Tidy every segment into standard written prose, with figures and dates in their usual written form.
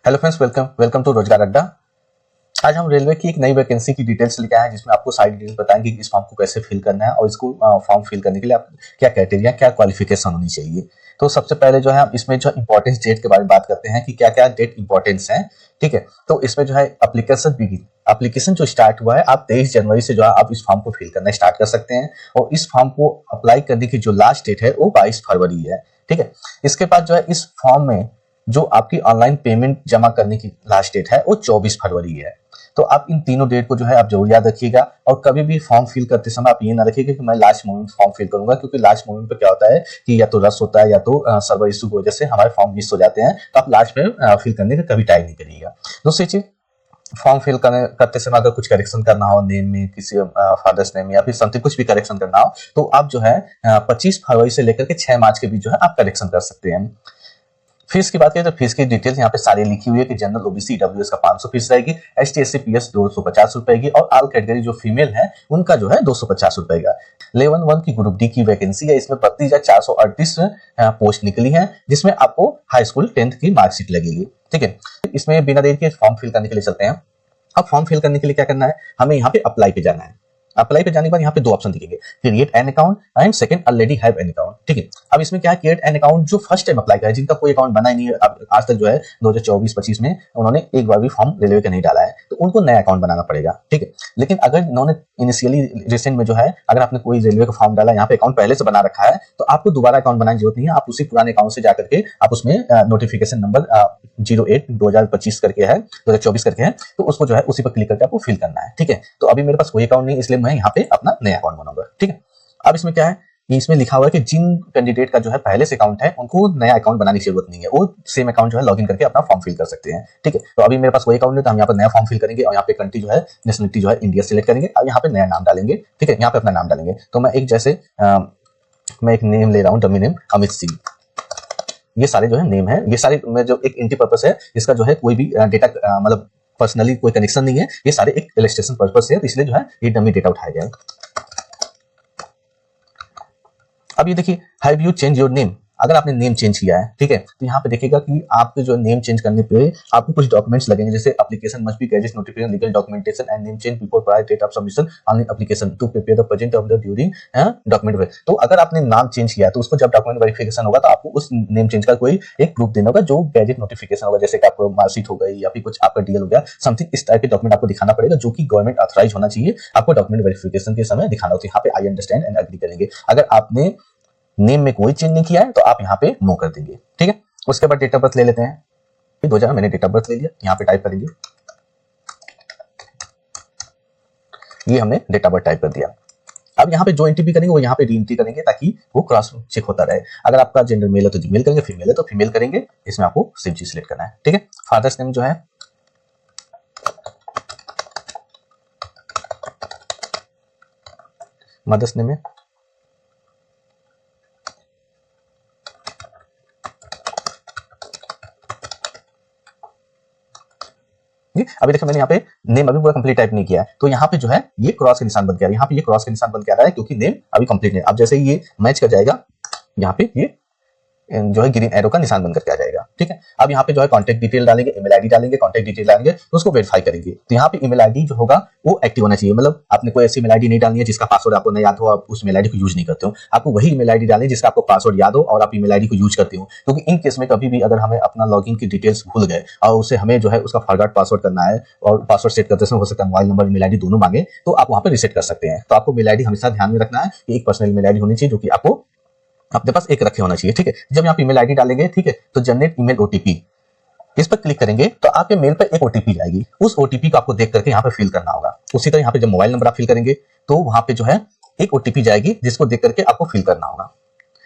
Hello friends, welcome welcome to Rojgar Adda. आज हम railway की एक नई वैकेंसी की डिटेल्स लेके आए हैं, जिसमें आपको सारी डिटेल्स बताएंगे कि इस फॉर्म को कैसे फिल करना है और इसको फॉर्म फिल करने के लिए आप क्या क्राइटेरिया, क्या क्वालिफिकेशन होनी चाहिए। तो सबसे पहले जो है हम इसमें जो इंपॉर्टेंस डेट के बारे में बात करते हैं कि क्या क्या डेट इंपॉर्टेंस है। ठीक है, तो इसमें जो है एप्लीकेशन जो स्टार्ट हुआ है, आप 23 जनवरी से जो है आप इस फॉर्म को फिल करना स्टार्ट कर सकते हैं और इस फॉर्म को अप्लाई करने की जो लास्ट डेट है वो 22 फरवरी है। ठीक है, इसके बाद जो है इस फॉर्म में जो आपकी ऑनलाइन पेमेंट जमा करने की लास्ट डेट है वो 24 फरवरी है। तो आप इन तीनों डेट को जो है आप जरूर याद रखिएगा और कभी भी फॉर्म फिल करते समय आप ये ना रखिएगा कि मैं लास्ट मोमेंट फॉर्म फिल करूंगा, क्योंकि लास्ट मोमेंट पे क्या होता है कि या तो रस होता है या तो सर्वर इशू की वजह से हमारे फॉर्म मिस हो जाते हैं। तो आप लास्ट में फिल करने का कभी ट्राई नहीं करिएगा। दूसरी चीज, फॉर्म फिल करते समय अगर कुछ करेक्शन करना हो नेम में, किसी फादर्स नेम या फिर समथिंग कुछ भी करेक्शन करना हो, तो आप जो है 25 फरवरी से लेकर के 6 मार्च के बीच जो है आप करेक्शन कर सकते हैं। फीस की बात करें तो फीस की डिटेल्स यहाँ पे सारी लिखी हुई है कि जनरल ओबीसी ईडब्ल्यूएस का 500 फीस रहेगी, एसटी एससी पीएस 250 रुपए की और ऑल कैटेगरी जो फीमेल है उनका जो है 250 रुपए का। लेवल 1 की ग्रुप डी की वैकेंसी है, इसमें 32,438 पोस्ट निकली है, जिसमें आपको हाई स्कूल 10th की मार्कशीट लगेगी। ठीक है, इसमें बिना देर के फॉर्म फिल करने के लिए चलते हैं। अब फॉर्म फिल करने के लिए क्या करना है, हमें यहाँ पे अप्लाई पे जाना है। अप्लाई पे जाने के बाद यहाँ पे दो ऑप्शन दिखेंगे, create an account and second already have an account. ठीक है, अब इसमें क्या है, क्रिएट एन अकाउंट जो फर्स्ट टाइम अप्लाई करा है, जिनका कोई अकाउंट बना ही नहीं है आज तक जो है 2024-25 में उन्होंने एक बार भी फॉर्म रेलवे का नहीं डाला है, तो उनको नया अकाउंट बनाना पड़ेगा। ठीक है, लेकिन अगर इन्होंने इनिशियली रिसेंट में जो है अगर आपने कोई रेलवे का फॉर्म डाला, यहाँ पे अकाउंट पहले से बना रखा है, तो आपको दोबारा अकाउंट बनाने की जरूरत नहीं है। आप उसी पुराने अकाउंट से जाकर के आप उसमें नोटिफिकेशन नंबर 08/2025 करके है, 2024 करके है, तो उसको जो है उसी पर क्लिक करके आपको फिल करना है। ठीक है, तो अभी मेरे पास कोई अकाउंट नहीं, इसलिए मैं यहाँ पे अपना नया अकाउंट बनाऊंगा। ठीक है, अब इसमें क्या है, इसमें लिखा हुआ है कि जिन कैंडिडेट का जो है पहले से अकाउंट है उनको नया अकाउंट बनाने की जरूरत नहीं है, वो सेम अकाउंट जो है लॉगिन करके अपना फॉर्म फिल कर सकते हैं। ठीक है, तो अभी मेरे पास कोई अकाउंट नहीं, तो हम यहाँ पर नया फॉर्म फिल करेंगे और यहाँ पे कंट्री जो है नेशनलिटी जो है इंडिया सिलेक्ट करेंगे और यहाँ पे नया नाम डालेंगे। ठीक है, यहाँ पे अपना नाम डालेंगे। तो मैं एक नेम ले रहा हूँ, डमी नेम अमित सिंह। ये सारे जो है नेम है, ये सारे में जो एक एंट्री पर्पस है, इसका जो है कोई भी डेटा मतलब पर्सनली कोई कनेक्शन नहीं है, ये सारे एक इलस्ट्रेशन पर्पस है, तो इसलिए जो है ये डमी डेटा उठाया गया है। अब ये देखिए, have you change your name, अगर आपने नेम चेंज किया है, ठीक है, तो यहाँ पे देखिएगा कि आपके जो नेम चेंज करने पे आपको कुछ डॉक्यूमेंट्स लगेंगे, जैसे application must be gazette notification legal documentation and name change before prior date of submission online application to prepare the present of the during document. तो अगर आपने नाम चेंज किया तो उसको जब डॉक्यूमेंट वेरिफिकेशन होगा तो आपको उस नेम चेंज का कोई एक प्रूफ देना होगा, जो गैजेट नोटिफिकेशन होगा, जैसे कि आपको मार्कशीट हो गई या फिर कुछ आपका डीएल हो गया, समथिंग इस टाइप के डॉक्यूमेंट आपको दिखाना पड़ेगा, जो कि गवर्नमेंट ऑथराइज होना चाहिए, आपको डॉक्यूमेंट वेरिफिकेशन के समय दिखाना होता है। यहाँ पे आई अंडरस्टैंड एंड एग्री करेंगे। अगर आपने नेम में कोई चेंज नहीं किया है तो आप यहाँ पे नो कर देंगे। ठीक है, उसके बाद डेट ऑफ बर्थ ले लेते हैं। 2000 मैंने डेट ऑफ बर्थ ले लिया, यहाँ पे टाइप करेंगे, ये हमने डेट ऑफ बर्थ टाइप कर दिया। अब यहाँ पे जो एंट्री भी करेंगे वो यहाँ पे री एंट्री करेंगे, ताकि वो क्रॉस चेक होता रहे। अगर आपका जेंडर मेल है तो मेल करेंगे, फीमेल है तो फीमेल करेंगे, इसमें आपको सेम चीज सिलेक्ट करना है। ठीक है, फादर्स नेम जो है मदर्स नेम है अभी देखो मैंने यहाँ पे नेम अभी पूरा कंप्लीट टाइप नहीं किया है, तो यहाँ पे जो है ये क्रॉस का निशान बन गया है, यहाँ पे ये क्रॉस का निशान बन के आ रहा है क्योंकि नेम अभी कंप्लीट नहीं है। अब जैसे ही ये मैच कर जाएगा, यहाँ पे ये जो है ग्रीन एरो का निशान बन करके आ जाएगा। ठीक है, अब यहाँ पे जो है कॉन्टैक्ट डिटेल डालेंगे, ईमेल आईडी डालेंगे, कॉन्टैक्ट डिटेल डालेंगे, तो उसको वेरीफाई करेंगे। तो यहाँ पे ईमेल आईडी जो होगा वो एक्टिव होना चाहिए, मतलब आपने कोई ऐसी ईमेल आईडी नहीं डालनी है जिसका पासवर्ड आपको नहीं याद हो, आप उस ईमेल आईडी को यूज नहीं करते हो। आपको वही ईमेल आईडी डालनी है जिसका आपको पासवर्ड याद हो और आप ईमेल आईडी को यूज करते हो, क्योंकि इन केस में कभी भी अगर हमें अपना लॉगिन की डिटेल्स भूल गए और उसे हमें जो है उसका फॉरगॉट पासवर्ड करना है और पासवर्ड सेट करते समय हो सकता है मोबाइल नंबर ईमेल आईडी दोनों मांगे, तो आप वहां पर रिसेट कर सकते हैं। तो आपको ईमेल आईडी हमेशा ध्यान में रखना है कि एक पर्सनल ईमेल आईडी होनी चाहिए, जो कि आपको अपने पास एक रखे होना चाहिए। ठीक है, जब यहाँ पे ईमेल आईडी डालेंगे, ठीक है, तो जनरेट ईमेल ओटीपी, इस पर क्लिक करेंगे तो आपके मेल पर एक ओटीपी जाएगी। उस ओटीपी को आपको देख करके यहाँ पे फिल करना होगा। उसी तरह यहाँ पे जब मोबाइल नंबर आप फिल करेंगे तो वहां पे जो है एक ओटीपी जाएगी, जिसको देख करके आपको फिल करना होगा।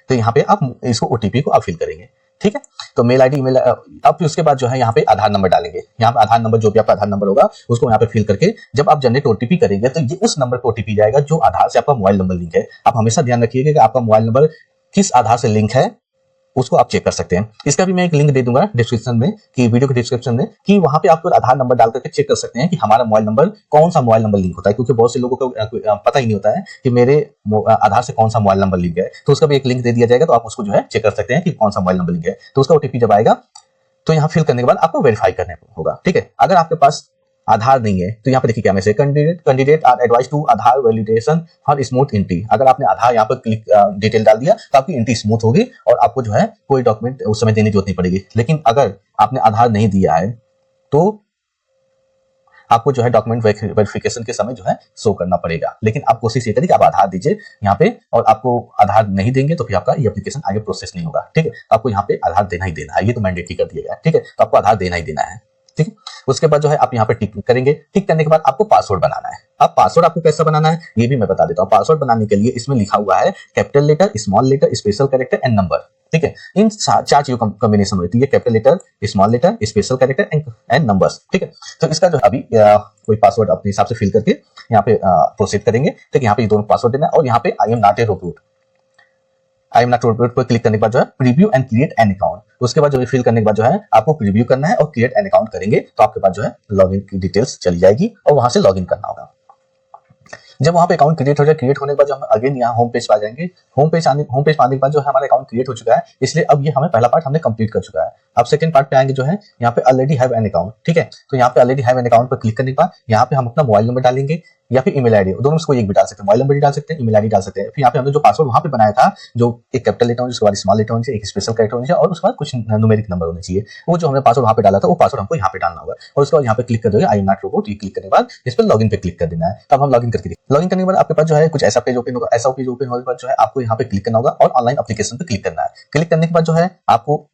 तो यहाँ पे आप इसको ओटीपी को आप फिल करेंगे। ठीक है, तो मेल आईडी ईमेल, अब उसके बाद जो है यहाँ पे आधार नंबर डालेंगे। यहाँ पे आधार नंबर, जो भी आपका आधार नंबर होगा उसको यहाँ पे फिल करके जब आप जनरेट ओटीपी करेंगे तो ये उस नंबर पे ओटीपी जाएगा जो आधार से आपका मोबाइल नंबर लिंक है। आप हमेशा ध्यान रखिएगा कि आपका मोबाइल नंबर किस आधार से लिंक है, उसको आप चेक कर सकते हैं। इसका भी मैं एक लिंक दे दूंगा डिस्क्रिप्शन में, कि वीडियो के डिस्क्रिप्शन में, कि वहां पे आप आधार नंबर डाल करके चेक कर सकते हैं कि हमारा मोबाइल नंबर कौन सा मोबाइल नंबर लिंक होता है, क्योंकि बहुत से लोगों को पता ही नहीं होता है कि मेरे आधार से कौन सा मोबाइल नंबर लिंक है। तो उसका भी एक लिंक दे दिया जाएगा, तो आप उसको जो है चेक कर सकते हैं कि कौन सा मोबाइल नंबर लिंक है। तो उसका ओटीपी जब आएगा तो यहाँ फिल करने के बाद आपको वेरीफाई करने होगा, ठीक है। अगर आपके पास आधार नहीं है तो यहाँ पे देखिए क्या message, candidate are advise to Aadhaar validation for smooth entry. अगर आपने आधार यहाँ पर क्लिक डिटेल डाल दिया तो आपकी एंट्री स्मूथ होगी और आपको जो है कोई डॉक्यूमेंट उस समय देने की जरूरत नहीं पड़ेगी। लेकिन अगर आपने आधार नहीं दिया है तो आपको जो है डॉक्यूमेंट वेरिफिकेशन के समय जो है शो करना पड़ेगा। लेकिन आप कोशिश ये करिए कि आप आधार दीजिए यहाँ पे, और आपको आधार नहीं देंगे तो फिर आपका ये एप्लीकेशन आगे प्रोसेस नहीं होगा, ठीक है। आपको यहाँ पे आधार देना ही देना है, ये तो मैंडेटरी कर दिया गया है, ठीक है। तो आपको आधार देना ही देना है, ठीक है। उसके बाद जो है आप यहाँ पे टिक करेंगे। टिक करने के बाद आपको पासवर्ड बनाना है। अब पासवर्ड आपको कैसा बनाना है ये भी मैं बता देता हूँ। पासवर्ड बनाने के लिए इसमें लिखा हुआ है capital letter, small letter, special character and number, ठीक है। इन चार चीजों का कॉम्बिनेशन होती है, capital letter, small letter, special character and numbers, ठीक है। तो इसका जो अभी कोई पासवर्ड अपने हिसाब से फिल करके यहाँ पे प्रोसीड करेंगे, ठीक है। यहाँ पे ये दोनों पासवर्ड देना है और यहाँ पे I am not a robot, I am not robot पर क्लिक करने के बाद जो है preview and create an account. उसके बाद जो फिल करने के बाद जो है आपको प्रीव्यू करना है और क्रिएट एन अकाउंट करेंगे तो आपके पास जो है लॉगिन की डिटेल्स चली जाएगी और वहां से लॉगिन करना होगा। जब वहां पे अकाउंट क्रिएट हो जाए, क्रिएट होने के बाद जो हम अगेन यहाँ होम पेज पे आ जाएंगे। होम पेज आने के बाद जो है हमारा अकाउंट क्रिएट हो चुका है, इसलिए अब ये हमें पहला पार्ट हमने कंप्लीट कर चुका है। अब सेकंड पार्ट पे आएंगे जो है यहाँ पे ऑलरेडी हैव एन अकाउंट, ठीक है। तो यहाँ पे ऑलरेडी हैव एन अकाउंट पर क्लिक करने के बाद यहाँ पे हम अपना मोबाइल नंबर डालेंगे या फिर ईमेल आईडी, दोनों में से कोई एक भी डाल सकते हैं। मोबाइल नंबर भी डाल सकते हैं, ईमेल आईडी डाल सकते हैं। फिर यहाँ पे हमने जो पासवर्ड वहां पे बनाया था, जो एक कैपिटल लेटर होना चाहिए, उसके बाद स्मॉल लेटर होना चाहिए, एक स्पेशल कैरेक्टर होना चाहिए और उसके बाद कुछ न्यूमेरिक नंबर होने चाहिए। वो जो हमने पासवर्ड वहां पे डाला था वो पासवर्ड हमको यहाँ पे डालना होगा और उसके बाद यहाँ पे क्लिक कर दोगे आई एम नॉट रोबोट। ये क्लिक करने के बाद इस पर लॉगिन पे क्लिक कर देना है। तब हम लॉगिन करके लॉगिन करने के बाद आपके पास जो है कुछ ऐसा पेज ओपन होगा। ऐसा पेज ओपन होने के बाद जो है आपको यहाँ पे क्लिक करना होगा और ऑनलाइन एप्लीकेशन पे क्लिक करना है। क्लिक करने के बाद जो है आपको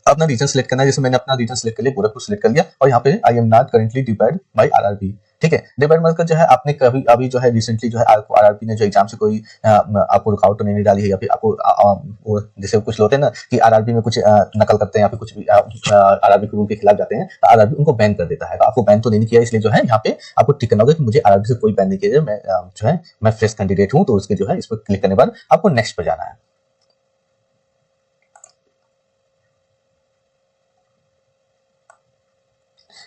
अपना रीजन सिलेक्ट करना है। जैसे मैंने अपना रीजन सिलेक्ट कर लिया, गोरखपुर सिलेक्ट कर लिया और यहाँ पे I am not currently depend by RRB, ठीक है। डिपेंड मतलब जो है आपने कभी अभी जो है रिसेंटली जो है आरआरबी ने जो एग्जाम से कोई आपको रुकावट तो नहीं डाली है, या फिर आपको जैसे कुछ लोग होते हैं ना कि आरआरबी में कुछ नकल करते हैं या फिर कुछ भी आरआरबी के रूल के खिलाफ जाते हैं तो आरआरबी उनको बैन कर देता है। तो आपको बैन तो नहीं किया, इसलिए जो है यहाँ पे आपको टिक करना होगा कि मुझे आरआरबी से कोई बैन नहीं किया, मैं जो है मैं फ्रेश कैंडिडेट हूँ। तो उसके जो है इस पर क्लिक करने के बाद आपको नेक्स्ट पे जाना है।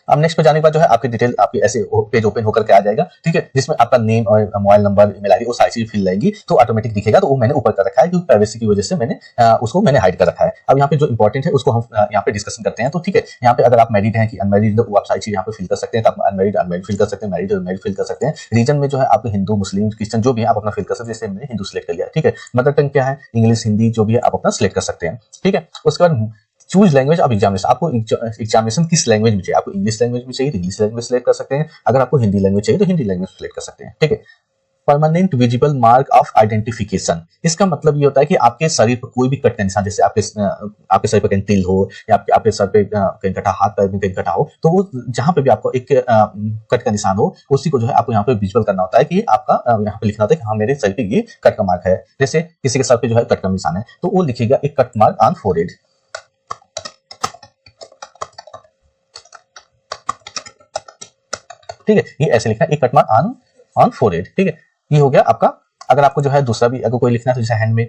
अब नेक्स्ट पे जाने के बाद जो है आपकी डिटेल आपकी ऐसे पेज ओपन होकर के आ जाएगा, ठीक है। जिसमें आपका नेम और मोबाइल नंबर, ईमेल आईडी वो सारी चीज फिल रहेंगी तो ऑटोमेटिक दिखेगा। तो वो मैंने ऊपर कर रखा है क्योंकि प्राइवेसी की वजह से मैंने उसको हाइड कर रखा है। अब यहाँ पे जो इंपॉर्टेंट है उसको हम यहाँ पे डिस्कशन करते हैं। तो ठीक है, यहाँ पे अगर आप मैरिड हैं कि अनमैरिड, वो आप सारी चीज यहाँ पे फिल कर सकते हैं। तो आप अनमैरिड फिल कर सकते हैं, मैरिड फिल कर सकते हैं। रीजन में जो है आपके हिंदू, मुस्लिम, क्रिश्चियन जो भी है आप अपना फिल कर सकते हैं। जैसे मैंने हिंदू सिलेक्ट कर लिया, ठीक है। मदर टंग क्या है, इंग्लिश, हिंदी जो भी है आप अपना सिलेक्ट कर सकते हैं, ठीक है। उसके बाद चूज लैंग्वेज ऑफ एग्जामिनेशन, आपको एग्जामिनेशन किस लैंग्वेज में चाहिए। आपको इंग्लिश लैंग्वेज में चाहिए तो इंग्लिश लैंग्वेज सेलेक्ट कर सकते हैं। अगर आपको हिंदी लैंग्वेज चाहिए तो हिंदी लैंग्वेज सेलेक्ट कर सकते हैं, ठीक है। Permanent visible mark of identification, इसका मतलब ये होता है कि आपके शरीर पर कोई भी कट का निशान, जैसे आपके शरीर पर कहीं तिल हो या आपके सर पे कहीं कटा, हाथ पैर में कहीं कटा हो, तो वो जहां पे भी आपको एक कट का निशान हो उसी को जो है आपको यहाँ पे विजुअल करना होता है कि आपका यहाँ पे लिखना होता है कि हाँ मेरे शरीर पे ये कट का मार्क है। जैसे किसी के सर पे जो है कट का निशान है तो वो लिखेगा एक कट मार्क ऑन फोरहेड, ठीक है। ये ऐसे लिखना है, एक कट मार्क ऑन फोरहेड, ठीक है। ये हो गया आपका। अगर आपको जो है दूसरा भी अगर कोई लिखना है तो जैसे हैंड में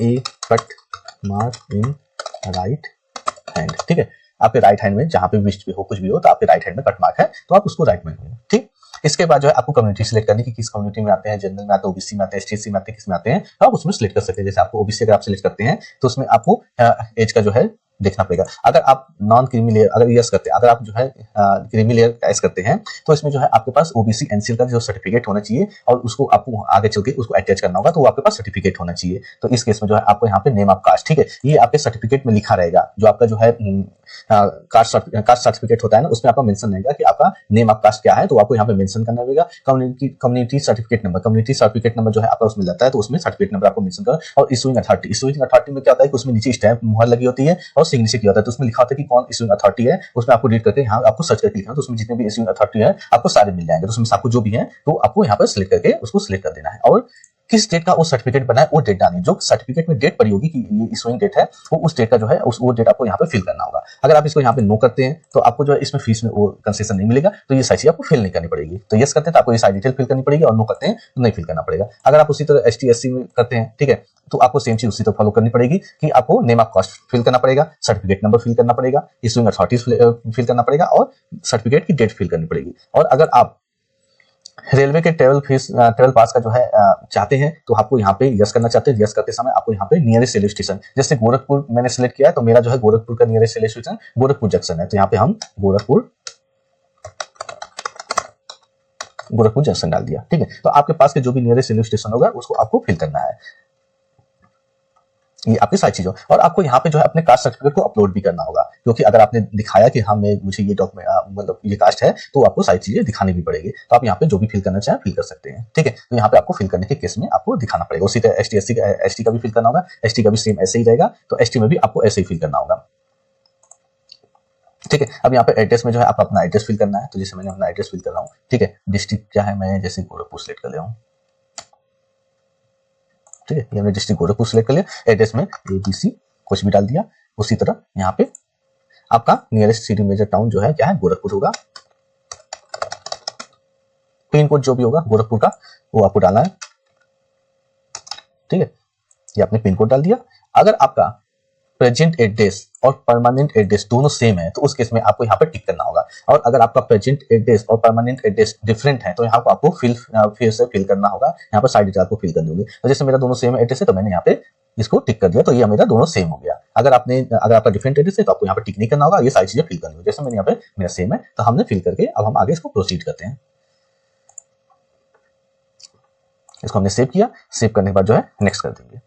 a cut mark in right hand, ठीक है। आपके राइट हैंड में जहां पे विस्ट भी हो, कुछ भी हो, तो आपके राइट हैंड में कट मार्क है तो आप उसको राइट में, ठीक। इसके बाद जो है आपको कम्युनिटी सिलेक्ट करनी कि किस कम्युनिटी में आते हैं, जनरल में आते हैं, ओबीसी में आते हैं, एसटीसी में आते हैं, किस में आते हैं, तो आप उसमें सिलेक्ट कर सकते हैं। जैसे आपको ओबीसी अगर आप सिलेक्ट करते हैं तो उसमें आपको एज का जो है देखना पड़ेगा। अगर आप नॉन क्रीमी लेयर अगर यस करते हैं, अगर आप जो है क्रीमी लेयर यस करते हैं तो इसमें जो है आपके पास ओबीसी एनसीएल का जो सर्टिफिकेट होना चाहिए और उसको आपको आगे चल के उसको अटैच करना होगा, तो वो आपके पास सर्टिफिकेट होना चाहिए। तो इस केस में जो है आपको यहाँ पे नेम ऑफ कास्ट, ठीक है, ये आपके सर्टिफिकेट में लिखा रहेगा। जो आपका जो है कास्ट सर्टिफिकेट होता है ना, उसमें आपका मेंशन रहेगा कि आपका नेम ऑफ कास्ट क्या है, तो आपको यहाँ पे मेंशन करना रहेगा। कम्युनिटी सर्टिफिकेट नंबर जो है आपका उसमें लगता है, तो उसमें सर्टिफिकेट नंबर आपको मेंशन करना। और इशूइंग अथॉरिटी में क्या होता है कि उसमें नीचे स्टैंप मुहर लगी होती है और सिग्नेचर किया होता है, तो उसमें लिखा होता है कि कौन इशूइंग अथॉरिटी है। उसमें आपको रीड करके यहाँ आपको सर्च करके लिखना, तो उसमें जितने भी इशूइंग अथॉरिटी है आपको सारे मिल जाएंगे। तो उसमें आपको जो भी है तो आपको यहाँ पर सिलेक्ट करके उसको सिलेक्ट कर देना है और किस डेट का वो सर्टिफिकेट बना है वो डेट डालनी। जो सर्टिफिकेट में डेट पड़ी होगी कि ये इशूइंग डेट है वो उस डेट का जो है वो डेट आपको यहाँ पे फिल करना होगा। अगर आप इसको यहाँ पे नो करते हैं तो आपको जो है इसमें फीस में वो कंसेशन नहीं मिलेगा, तो ये सारी चीज आपको फिल नहीं करनी पड़ेगी। तो यस करते हैं तो आपको ये सारी डिटेल फिल करनी पड़ेगी और नो करते हैं तो नहीं फिल करना पड़ेगा। अगर आप उसी तरह एसटी एससी में करते हैं, ठीक है, तो आपको सेम चीज उसी तरह फॉलो करनी पड़ेगी कि आपको नेम ऑफ कास्ट फिल करना पड़ेगा, सर्टिफिकेट नंबर फिल करना पड़ेगा, इशूइंग अथॉरिटी फिल करना पड़ेगा और सर्टिफिकेट की डेट फिल करनी पड़ेगी। और अगर आप रेलवे के ट्रेवल पास का जो है चाहते हैं तो आपको यहाँ पे यस करना चाहते हैं। यस करते समय आपको यहाँ पे नियरेस्ट रेलवे स्टेशन, जैसे गोरखपुर मैंने सिलेक्ट किया है तो मेरा जो है गोरखपुर का nearest railway station Gorakhpur junction है, तो यहाँ पे हम गोरखपुर जंक्शन डाल दिया। ठीक है, तो आपके पास के जो भी नियरेस्ट रेलवे स्टेशन होगा उसको आपको फिल करना है। ये आपकी सारी चीजों, और आपको यहाँ पे जो है अपने कास्ट सर्टिफिकेट को अपलोड भी करना होगा, क्योंकि अगर आपने दिखाया कि हाँ मुझे ये डॉक्यूमेंट मतलब ये कास्ट है, तो आपको सारी चीजें दिखानी भी पड़ेगी। तो आप यहाँ पे जो भी फिल करना चाहें फिल कर सकते हैं। ठीक है, तो यहाँ पे आपको फिल करने के केस में आपको दिखाना पड़ेगा। उसी तरह एसटी का भी फिल करना होगा, एसटी का भी सेम ऐसे ही रहेगा, तो एसटी में भी आपको ऐसे ही फिल करना होगा। ठीक है, अब यहाँ पे एड्रेस में जो है आप अपना एड्रेस फिल करना है, तो जैसे मैंने अपना एड्रेस फिल कर रहा हूँ। ठीक है, डिस्ट्रिक्ट क्या है, मैं जैसे गोरखपुर सिलेक्ट कर ले रहा हूँ। ठीक है, ये हमने डिस्ट्रिक्ट गोरखपुर सिलेक्ट कर लिया, एड्रेस में ABC कुछ भी डाल दिया। उसी तरह यहाँ पे आपका नियरेस्ट सिटी मेजर टाउन जो है क्या है, गोरखपुर होगा। पिन कोड जो भी होगा गोरखपुर का वो आपको डालना है। ठीक है, ये आपने पिन कोड डाल दिया। अगर आपका प्रेजेंट एड्रेस और परमानेंट एड्रेस दोनों सेम है तो उस केस में आपको यहाँ पे टिक करना होगा। और अगर आपका प्रेजेंट एड्रेस और परमानेंट एड्रेस डिफरेंट है तो यहाँ पे आपको फिर से फिल करना होगा। यहाँ पर साइड डिटेल आपको फिल करनी होगी। तो जैसे मेरा दोनों सेम एड्रेस है तो मैंने यहाँ पे इसको टिक कर दिया, तो ये मेरा दोनों सेम हो गया। अगर आपका डिफरेंट एड्रेस है तो आपको यहाँ पे टिक नहीं करना होगा, ये सारी चीजें फिल करनी होगी। जैसे मैंने यहाँ पे मेरा सेम है तो हमने फिल करके अब हम आगे इसको प्रोसीड करते हैं। इसको हमने सेव किया, सेव करने के बाद जो है नेक्स्ट कर देंगे।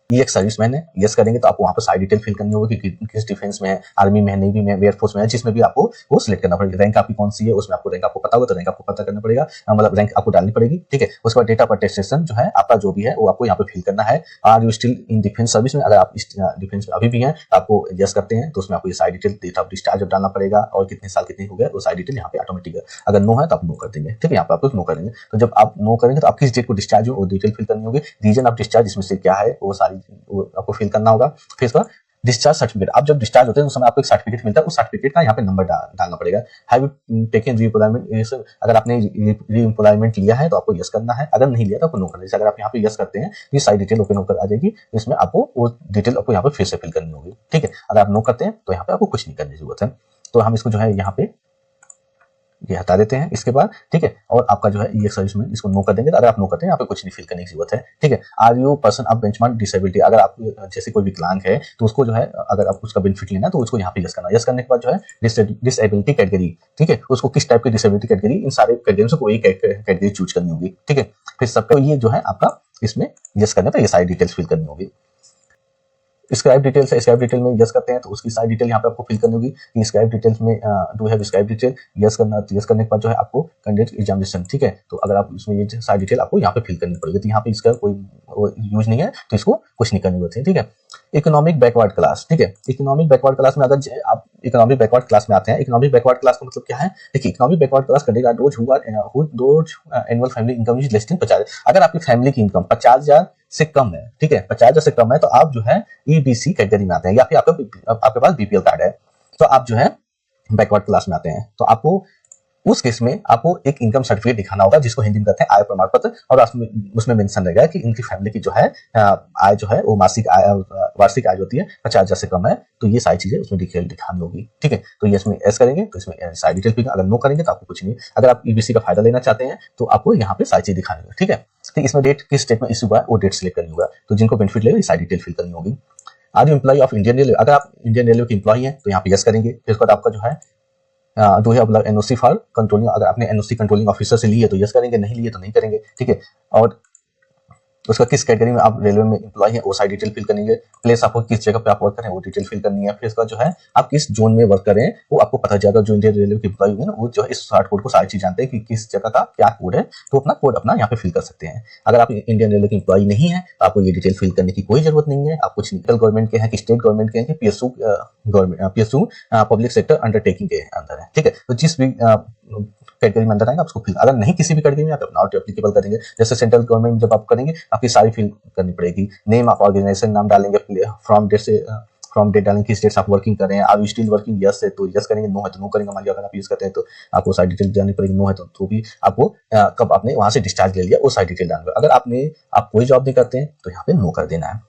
ये एक सर्विसमैन है, यस करेंगे तो आपको वहाँ पर सारी डिटेल फिल करनी होगी कि किस डिफेंस में है, आर्मी में है, नेवी में है, एयरफोर्स में है, जिसमें भी आपको वो सिलेक्ट करना पड़ेगा। रैंक आपकी कौन सी है उसमें आपको रैंक आपको पता होगा तो रैंक आपको पता करना पड़ेगा, मतलब रैंक आपको डालनी पड़ेगी। ठीक है, उसके बाद डेट ऑफ अटेस्टेशन जो है आपका जो भी है वो आपको यहाँ पे फिल करना है। Are you still in defence service में, अगर आप डिफेंस में अभी भी हैं तो आपको यस करते हैं तो उसमें आपको ये सारी डिटेल, डेट ऑफ डिस्चार्ज डालना पड़ेगा और कितने साल कितने हो गए वो सारी डिटेल यहाँ पे ऑटोमेटिक है। अगर नो है तो आप नो कर देंगे। ठीक है, यहाँ पे आप नो करेंगे, तो जब आप नो करेंगे तो आप किस डेट को डिस्चार्ज हो वो डिटेल फिल करनी होगी। रीजन ऑफ डिस्चार्ज इसमें से क्या है वो सारी आपको फिल करना होगा। फिर इसका डिस्चार्ज सर्टिफिकेट, आप जब डिस्चार्ज होते हैं उस समय आपको एक सर्टिफिकेट मिलता है, उस सर्टिफिकेट का यहाँ पे नंबर डालना पड़ेगा। हैव यू टेकन रीएम्प्लॉयमेंट, अगर आपने रीएम्प्लॉयमेंट लिया है तो आपको यस करना है, अगर नहीं लिया तो आपको नो करना है। जैसे अगर आप यहाँ पे यस करते हैं ये सारी डिटेल ओपन होकर आ जाएगी, इसमें आपको वो डिटेल आपको यहाँ पे फिर से फिल करनी होगी। ठीक है, अगर आप नो करते हैं तो यहाँ पे आपको कुछ नहीं करने की जरूरत है। तो हम इसको जो है यहाँ पे ये हटा देते हैं इसके बाद। ठीक है, और आपका जो है ये सर्विस में इसको नो कर देंगे। तो अगर आप नो करते हैं यहाँ पे कुछ नहीं फिल करने की जरूरत है। ठीक है, are you person of benchmark disability, अगर आप जैसे कोई विकलांग है तो उसको जो है अगर आप उसका बेनिफिट लेना है तो उसको यहाँ पे यस करना। यस करने के बाद जो है डिसेबिलिटी कैटेगरी, ठीक है, उसको किस टाइप की डिसेबिलिटी कैटेगरी, इन सारे कैटेगरी से कोई कैटेगरी चूज करनी होगी। ठीक है, फिर सबको ये जो है आपका इसमें यस करने पर ये सारी डिटेल्स फिल करनी होगी। स्क्राइब डिटेल्स है, स्क्राइब डिटेल में यस करते हैं तो उसकी सारी डिटेल यहाँ पे आपको फिल करनी होगी कि स्क्राइब डिटेल्स में do have scribe detail, yes करना। यस करने के बाद जो है आपको कैंडिडेट एग्जामिनेशन। ठीक है, तो अगर आप इसमें ये सारी डिटेल आपको यहाँ पे फिल करनी पड़ेगी। तो यहाँ पे इसका कोई यूज नहीं है तो इसको कुछ नहीं करनी होती है। ठीक है, इकोनॉमिक बैकवर्ड क्लास। ठीक है, इकोनॉमिक बैकवर्ड क्लास में अगर आप इकोनॉमिक बैकवर्ड क्लास में आते हैं, इकोनॉमिक बैकवर्ड क्लास का मतलब क्या है? देखिए, economic backward class candidate those annual family income is less than 50। अगर आपकी फैमिली की इनकम 50,000 से कम है, ठीक है, 50,000 से कम है तो आप जो है ईबीसी कैटेगरी में आते हैं, या फिर आपके पास बीपीएल कार्ड है तो आप जो है बैकवर्ड क्लास में आते हैं। तो आपको उस केस में आपको एक इनकम सर्टिफिकेट दिखाना होगा जिसको हिंदी में कहते हैं आय प्रमाण पत्र, और उसमें मेंशन रहेगा कि इनकी फैमिली की जो है आय जो है वो मासिक आय वार्षिक आय होती है 50,000 से कम है, तो ये सारी चीजें उसमें डिटेल दिखानी होगी। ठीक है, तो ये इसमें एस करेंगे तो इसमें सारी डिटेल फिल, अगर नो करेंगे तो आपको कुछ नहीं। अगर आप ईबीसी का फायदा लेना चाहते हैं तो आपको यहाँ पे सारी चीज दिखानी होगी। ठीक है, तो इसमें डेट किस डेट में इश्यू हुआ है वो डेट सिलेक्ट करनी होगा, तो जिनको बेनिफिट लेगा ये सारी डिटेल फिल करनी होगी। Are you employ of Indian railway, अगर आप इंडियन रेलवे के एम्प्लॉय हैं तो यहाँ पे यस करेंगे। फिर उसके बाद आपका जो है do have NOC for controlling, अगर आपने एनओसी कंट्रोलिंग ऑफिसर से ली है तो यस करेंगे, नहीं लिए तो नहीं करेंगे। ठीक है, और उसका किस कैटेगरी में आप रेलवे में एम्प्लॉय है वो सारी डिटेल फिल करेंगे। प्लेस आपको किस जगह पे आप वर्क करें वो डिटेल फिल करनी है। फिर इसका जो है आप किस जोन में वर्क करें वो आपको पता जाएगा। जो इंडियन रेलवे के एम्प्लॉय हुए ना वो जो है इस शॉर्ट कोड को सारी चीज जानते हैं कि किस जगह का क्या कोड है, तो अपना कोड अपना यहाँ पे फिल कर सकते हैं। अगर आप इंडियन रेलवे के एम्प्लॉय नहीं है तो आपको ये डिटेल फिल करने की कोई जरूरत नहीं है। आप कुछ सेंट्रल गवर्नमेंट के हैं कि स्टेट गवर्नमेंट के हैं कि पीएसयू पब्लिक सेक्टर अंडरटेकिंग के अंदर है। ठीक है, तो जिस भी कैटेगरी में अंदर आएंगे उसको फिल, अगर नहीं किसी भी कैटेगरी में आप नॉट एप्लीकेबल करेंगे। जैसे सेंट्रल गवर्नमेंट में जब आप करेंगे आपकी सारी फिल करनी पड़ेगी। नेम ऑफ ऑर्गेनाइजेशन नाम डालेंगे, फ्रॉम डेट डालेंगे, किस डेट आप वर्किंग कर रहे हैं। Are you still working, yes है तो यस करेंगे, नो है तो नो करेंगे। मान लिया अगर आप यूज करते हैं तो आपको सारी डिटेल जाननी पड़ेगी, नो है तो भी आपको कब आपने वहां से डिस्चार्ज ले लिया वो सारी डिटेल डालना। अगर आप कोई जॉब नहीं करते हैं तो यहाँ पे नो कर देना है।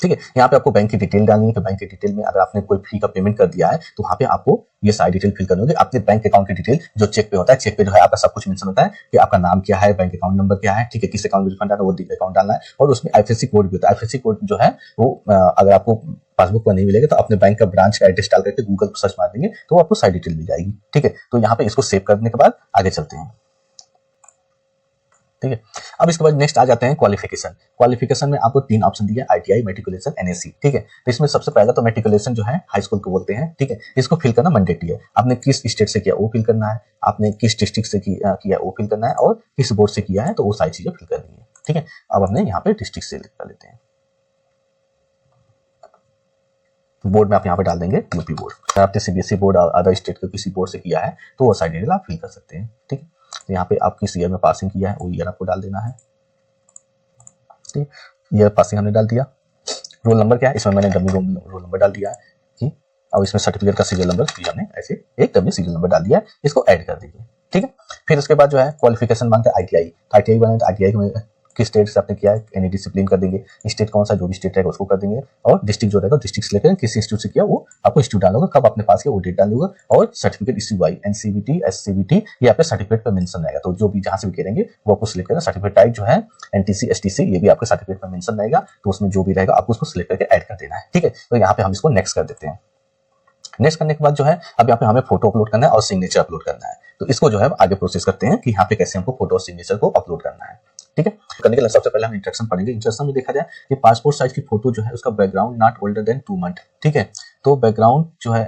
ठीक है। यहाँ पे आपको बैंक की डिटेल डालनी है कि बैंक की डिटेल में अगर आपने कोई फी का पेमेंट कर दिया है तो वहाँ पे आपको ये सारी डिटेल फिल करनी होगी। अपने बैंक अकाउंट की डिटेल जो चेक पे होता है, चेक पे जो है आपका सब कुछ मेंशन होता है कि आपका नाम क्या है, बैंक अकाउंट नंबर क्या है, ठीक है, किस अकाउंट में रिफंड आना वो अकाउंट डालना है। और उसमें आईएफएससी कोड भी होता है। आईएफएससी कोड जो है वो अगर आपको पासबुक पर नहीं मिलेगा तो अपने बैंक का ब्रांच का एड्रेस डाल करके गूगल पर सर्च मार देंगे तो आपको सारी डिटेल मिल जाएगी। ठीक है, तो यहाँ पे इसको सेव करने के बाद आगे चलते हैं। ठीक है, अब इसके बाद नेक्स्ट आ जाते हैं क्वालिफिकेशन। क्वालिफिकेशन में आपको 3 ऑप्शन दिए, आईटीआई, मैट्रिकुलेशन, एनएससी। ठीक है, तो इसमें सबसे पहला तो मैट्रिकुलेशन जो है हाई स्कूल को बोलते हैं। ठीक है, इसको फिल करना मैंडेटरी है। आपने किस स्टेट से किया वो फिल करना है, आपने किस डिस्ट्रिक्ट से किया वो फिल करना है, और किस बोर्ड से किया है तो वो सारी चीजें फिल करनी है। ठीक है, अब हमने यहाँ पे डिस्ट्रिक्ट से कर लेते हैं। बोर्ड में आप यहाँ पे डाल देंगे यूपी बोर्ड। अगर आपने सीबीएसई बोर्ड और अदर स्टेट के किसी बोर्ड से किया है तो वो सारी डिटेल आप फिल कर सकते हैं। ठीक है, तो यहाँ पे आप किस ईयर में पासिंग किया है वो ईयर आपको डाल देना है। ठीक, ईयर पासिंग हमने डाल दिया। रोल नंबर क्या है, इसमें मैंने डब्ल्यू रोल नंबर डाल दिया है कि, और इसमें सर्टिफिकेट का सीरियल नंबर हमने ऐसे एक डब्ल्यू सीरियल नंबर डाल दिया है, इसको ऐड कर दीजिए। ठीक है, फिर उसके बाद जो है क्वालिफिकेशन मांगते हैं आईटीआई। आईटीआई बने तो आईटीआई में किस स्टेट से आपने किया है, एनी डिसिप्लिन कर देंगे, स्टेट कौन सा जो भी स्टेट रहेगा उसको कर देंगे, और डिस्ट्रिक्ट जो रहेगा डिस्ट्रिक्ट से लेकर किस इंस्टीट्यूट से किया वो आपको इंस्टीट्यूट डालना होगा, कब आपने पास किया वो डेट डालना होगा, और certificate issue by NCVT, SCVT, ये आपके सर्टिफिकेट पर मेंशन रहेगा। तो जो भी जहां से भी करेंगे वो आपको सिलेक्ट करना। सर्टिफिकेट टाइप जो है एनटीसी, एसटीसी, ये भी आपके सर्टिफिकेट पर मेंशन रहेगा, तो उसमें जो भी रहेगा आपको उसको सिलेक्ट करके ऐड कर देना है। ठीक है, तो यहाँ पे हम इसको नेक्स्ट कर देते हैं। नेक्स्ट करने के बाद जो है अब यहाँ पे हमें फोटो अपलोड करना है और सिग्नेचर अपलोड करना है। तो इसको जो है आगे प्रोसेस करते हैं कि यहाँ पे कैसे हमको फोटो और सिग्नेचर को अपलोड करना है। ठीक है, करने के लिए सबसे पहले हम इंस्ट्रक्शन पढ़ेंगे। इंस्ट्रक्शन में देखा जाए कि पासपोर्ट साइज की फोटो जो है उसका background not older than 2 month. ठीक है, तो बैकग्राउंड जो है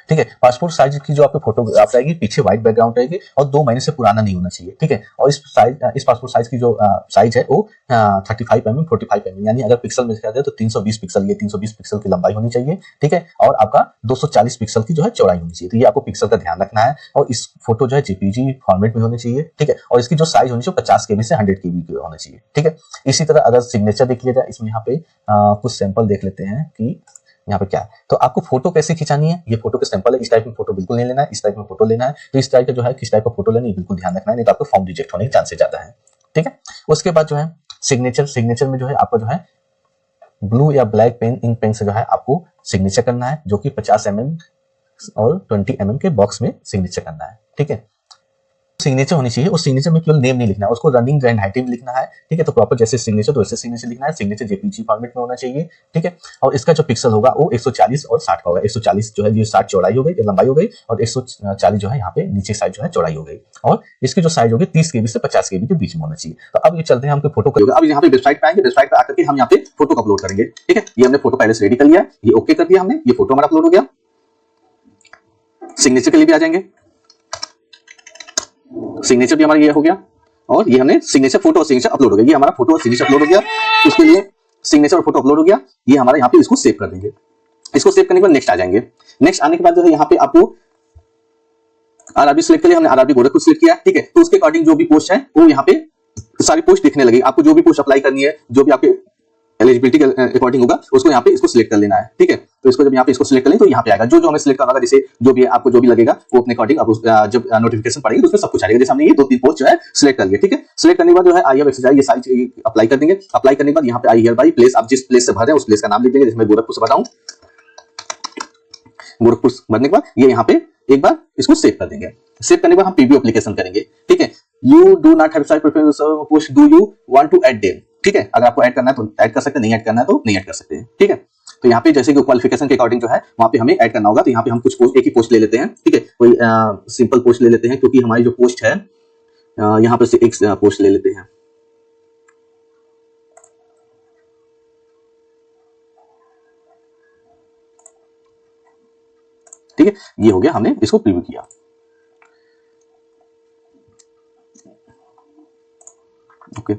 ठीक है, पासपोर्ट साइज की जो आपकी फोटोग्राफ रहेगी पीछे व्हाइट बैकग्राउंड रहेगी और 2 महीने से पुराना नहीं होना चाहिए। ठीक है, और इस पासपोर्ट साइज की जो साइज है वो 35 mm 45 mm, यानी अगर पिक्सल में देखा जाए तो 320 पिक्सल, ये 320 पिक्सल की लंबाई होनी चाहिए। ठीक है, और आपका 240 पिक्सल की जो है चौड़ाई होनी चाहिए। तो ये आपको पिक्सल का ध्यान रखना है, और इस फोटो जो है जेपीजी फॉर्मेट में होनी चाहिए। ठीक है, और इसकी जो साइज होनी चाहिए 50 KB से 100 KB की होना चाहिए। ठीक है, इसी तरह अगर सिग्नेचर देख लिया जाए, इसमें यहाँ पे कुछ सैंपल देख लेते हैं कि यहाँ पे क्या है। तो आपको फोटो कैसे खिंचानी है, ये फोटो के सैंपल है। इस टाइप में फोटो बिल्कुल नहीं लेना है, इस टाइप में फोटो लेना है। तो इस टाइप का जो है किस टाइप का फोटो लेना है बिल्कुल ध्यान रखना है, नहीं तो आपको फॉर्म रिजेक्ट होने के चांसेस ज्यादा है। ठीक है, उसके बाद जो है सिग्नेचर में जो है आपका जो है ब्लू या ब्लैक पेन इंक पेन से जो है आपको सिग्नेचर करना है, जो कि 50 mm और 20 mm के बॉक्स में सिग्नेचर करना है। ठीक है, सिग्नेचर होनी चाहिए। उस सिग्नेचर में केवल नेम नहीं लिखना है, उसको रनिंग ग्रैंड हाइटिंग लिखना है। ठीक है, तो प्रॉपर जैसे सिग्नेचर तो वैसे सिग्नेचर लिखना है। सिग्नेचर जेपीजी फॉर्मेट में होना चाहिए। ठीक है, और इसका जो पिक्सल होगा वो 140 और 60 का होगा। 140 जो है ये 60 चौड़ाई हो गई, लंबाई हो गई, और 140 जो है यहाँ पे नीचे साइड जो है चौड़ाई हो गई, और इसकी जो साइज होगी 30 KB से 50 KB के बीच में होना चाहिए। तो अब ये चलते हैं हमको फोटो का। अब यहाँ पे वेबसाइट पे आएंगे, वेबसाइट पे आकर के हम यहाँ पे फोटो अपलोड करेंगे। ठीक है, ये हमने फोटो पहले से रेडी कर लिया है, ये ओके कर दिया हमने, ये फोटो हमारा अपलोड हो गया। सिग्नेचर के लिए भी आ जाएंगे, सिग्नेचर भी हमारा ये हो गया, और ये हमने सिग्नेचर फोटो और सिग्नेचर अपलोड हो गया। ये हमारा फोटो और सिग्नेचर अपलोड हो गया, उसके लिए सिग्नेचर और फोटो अपलोड हो गया। ये हमारा यहाँ पे इसको सेव कर देंगे। इसको सेव करने के बाद नेक्स्ट आ जाएंगे। नेक्स्ट आने के बाद जो है यहाँ पे आपको आरआरबी सिलेक्ट कर लिया हमने, आरआरबी गोरखपुर सिलेक्ट किया। ठीक है, तो उसके अकॉर्डिंग जो भी पोस्ट है वो यहाँ पे सारी पोस्ट दिखने लगी। आपको जो भी पोस्ट अप्लाई करनी है, जो भी आपके एलिजिबिलिटी के अकॉर्डिंग होगा, उसको यहाँ पे इसको सिलेक्ट कर लेना है। ठीक है, तो इसको जब यहाँ पे इसको सिलेक्ट कर लें तो यहाँ पे आएगा जो हमें सिलेक्ट करना होगा। जैसे जो भी आपको जो भी लगेगा वो अपने अकॉर्डिंग आप जब नोटिफिकेशन पड़ेगी तो उसमें सब कुछ आएगा। जैसे हमने ये 2-3 पोस्ट जो है सिलेक्ट कर लिया। ठीक है, सिलेक्ट करने के बाद जो है आई हैव एक्सरसाइज, ये सारी अप्लाई कर देंगे। अप्लाई करने के बाद यहाँ पे आई हियर बाय प्लेस, आप जिस प्लेस से भर रहे हैं उस प्लेस का नाम लिख देंगे। जैसे मैं गोरखपुर से भर रहा हूँ, गोरखपुर भरने के बाद ये यहाँ पे एक बार इसको सेव कर देंगे। सेव करने के बाद हम प्रीव्यू एप्लीकेशन करेंगे। ठीक है, you do not have preference post, do you want to add them. ठीक है, अगर आपको ऐड करना है तो ऐड कर सकते हैं, नहीं ऐड करना है तो नहीं ऐड कर सकते हैं। ठीक है, तो यहाँ पे जैसे कि क्वालिफिकेशन के अकॉर्डिंग जो है वहां पे हमें ऐड करना होगा। तो यहाँ पे हम कुछ पोस्ट, एक ही पोस्ट ले लेते हैं। ठीक है, कोई सिंपल पोस्ट ले लेते हैं, क्योंकि हमारी जो पोस्ट है यहाँ पे से एक पोस्ट ले लेते हैं। ठीक है, ये हो गया, हमने इसको प्रीव्यू किया। ओके,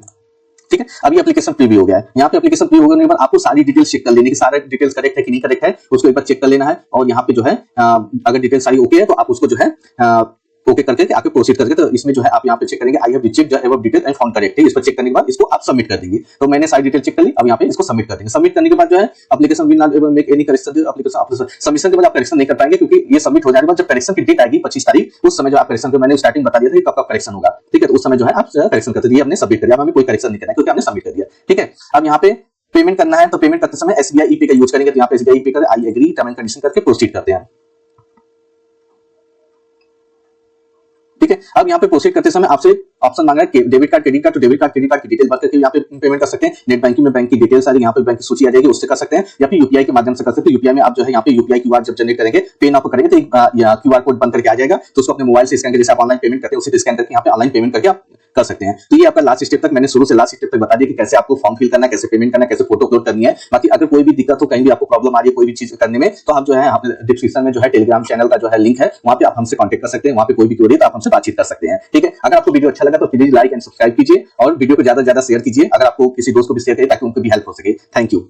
ठीक है, अभी एप्लीकेशन प्रीव्यू हो गया है। यहाँ पे एप्लीकेशन प्रीव्यू होने के बाद आपको सारी डिटेल्स चेक कर लेनी है, सारे डिटेल्स करेक्ट है कि नहीं करेक्ट है, उसको एक बार चेक कर लेना है। और यहाँ पे जो है अगर डिटेल्स सारी ओके है तो आप उसको जो है ओके करके आगे प्रोसीड करके, तो इसमें जो है आप यहाँ पे चेक करेंगे I have rechecked the above detail and found correct. इस पर चेक करने के बाद इसको आप सबमिट कर देंगे। तो मैंने सारी डिटेल चेक कर ली, अब यहाँ पे इसको सबमिट कर देंगे। सबमिट करने के बाद जो है application will not make any correction, application submission के बाद आप करेक्शन नहीं कर पाएंगे, क्योंकि ये सबमिट हो जाने के बाद जब करेक्शन की डेट आएगी 25 तारीख, उस समय जो आप करेक्शन को मैंने स्टार्टिंग बता दिया था कि कब कब करेक्शन होगा, ठीक है। तो उस समय जो है आप करेक्शन करते दिए, हमने सबमिट कर दिया, हमें कोई करेक्शन नहीं करना है क्योंकि हमने सबमिट कर दिया, ठीक है। अब यहाँ पे पेमेंट करना है, तो पेमेंट करते समय एसबीआई ई पे का यूज करेंगे। तो यहाँ पे एसबीआई ई पे कर I agree term and condition करके प्रोसीड करते हैं, ठीक है। अब यहाँ पे प्रोसीड करते समय आपसे ऑप्शन मांगा है डेबिट कार्ड क्रेडिट कार्ड, तो डेबिट कार्ड क्रेडिट कार्ड की डिटेल भर करके यहाँ पे पेमेंट कर सकते हैं। नेट बैंकिंग में बैंक की डिटेल सारी यहाँ पे बैंक की सूची आ जाएगी, उससे कर सकते हैं, या फिर यूपीआई के माध्यम से कर सकते हैं। यूपीआई में आप जो है यहाँ पे यूपीआई क्यूआर जब जनरेट करेंगे, पे नाउ करेंगे, तो क्यूआर कोड बन करके आ जाएगा, तो उसको अपने मोबाइल से स्कैन करके, जैसे आप ऑनलाइन पेमेंट करते हैं उसी स्कैन करके यहाँ पे ऑनलाइन पेमेंट करके आप कर सकते हैं। तो ये आपका लास्ट स्टेप तक मैंने शुरू से लास्ट स्टेप तक बता दिया कि कैसे आपको फॉर्म फिल करना है, कैसे पेमेंट करना है, कैसे फोटो अपलोड करनी है। बाकी अगर कोई भी दिक्कत हो, कहीं भी आपको प्रॉब्लम आ रही है कोई भी चीज करने में, तो आप जो है डिस्क्रिप्शन में जो है टेलीग्राम चैनल का जो है लिंक है, वहां पे आप हमसे कांटेक्ट कर सकते हैं। वहां पे कोई भी क्वेरी है तो आप हमसे बातचीत कर सकते हैं, ठीक है। अगर आपको वीडियो अच्छा लगा तो प्लीज लाइक एंड सब्सक्राइब कीजिए और वीडियो को ज्यादा से ज्यादा शेयर कीजिए, अगर आपको किसी दोस्त को भी शेयर करिए ताकि उनको भी हेल्प हो सके। Thank you.